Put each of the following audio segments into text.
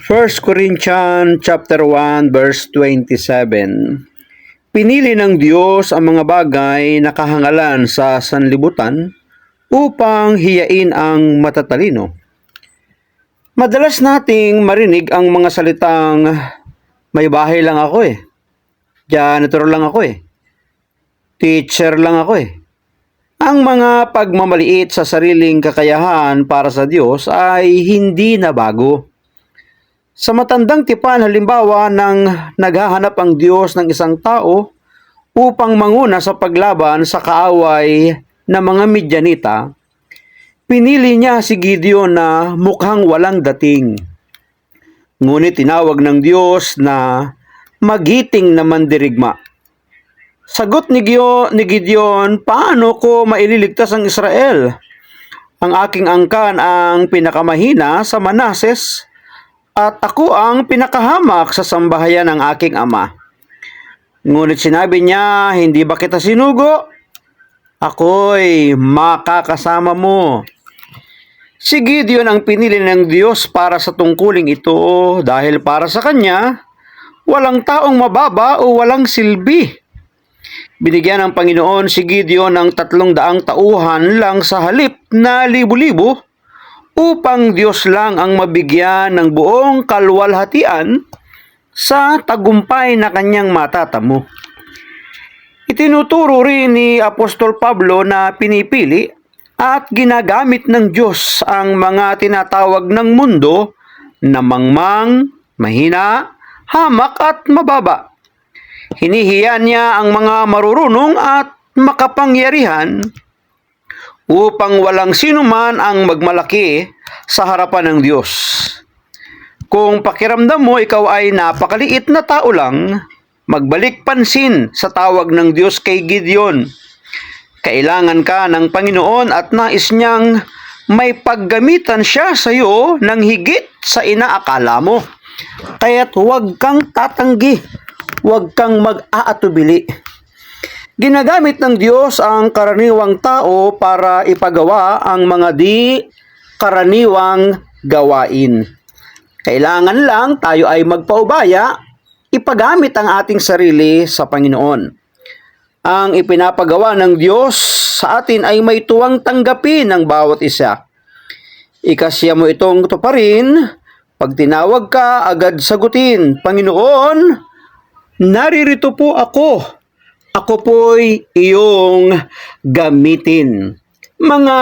First Corinthians chapter 1 verse 27. Pinili ng Diyos ang mga bagay na kahangalan sa sanlibutan upang hiyain ang matatalino. Madalas nating marinig ang mga salitang may bahay lang ako janitor lang ako teacher lang ako Ang mga pagmamaliit sa sariling kakayahan para sa Diyos ay hindi na bago. Sa matandang tipan halimbawa nang naghahanap ang Diyos ng isang tao upang manguna sa paglaban sa kaaway na mga Midyanita, pinili niya si Gideon na mukhang walang dating. Ngunit tinawag ng Diyos na magiting na mandirigma. Sagot ni Gideon, paano ko maililigtas ang Israel? Ang aking angkan ang pinakamahina sa Manases at ako ang pinakahamak sa sambahayan ng aking ama. Ngunit sinabi niya, hindi ba kita sinugo? Ako'y makakasama mo. Si Gideon ang pinili ng Diyos para sa tungkuling ito dahil para sa kanya, walang taong mababa o walang silbi. Binigyan ng Panginoon si Gideon ng 300 tauhan lang sa halip na libu-libo upang Diyos lang ang mabigyan ng buong kalwalhatian sa tagumpay na kanyang matatamo. Itinuturo rin ni Apostol Pablo na pinipili at ginagamit ng Diyos ang mga tinatawag ng mundo na mangmang, mahina, hamak at mababa. Hinihiya niya ang mga marurunong at makapangyarihan upang walang sinuman ang magmalaki sa harapan ng Diyos. Kung pakiramdam mo ikaw ay napakaliit na tao lang, magbalik pansin sa tawag ng Diyos kay Gideon. Kailangan ka ng Panginoon at nais niyang may paggamitan siya sa iyo ng higit sa inaakala mo. Kaya't huwag kang tatanggi, huwag kang mag-aatubili. Ginagamit ng Diyos ang karaniwang tao para ipagawa ang mga di karaniwang gawain. Kailangan lang tayo ay magpaubaya, ipagamit ang ating sarili sa Panginoon. Ang ipinapagawa ng Diyos sa atin ay may tuwang tanggapin ng bawat isa. Ikasya mo itong tuparin, pag tinawag ka, agad sagutin, Panginoon, naririto po ako. Ako po'y iyong gamitin. Mga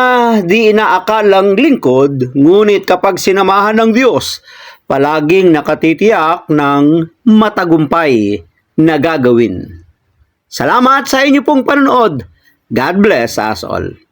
di inaakalang lingkod, ngunit kapag sinamahan ng Diyos, palaging nakatitiyak ng matagumpay na gagawin. Salamat sa inyo pong panonood. God bless us all.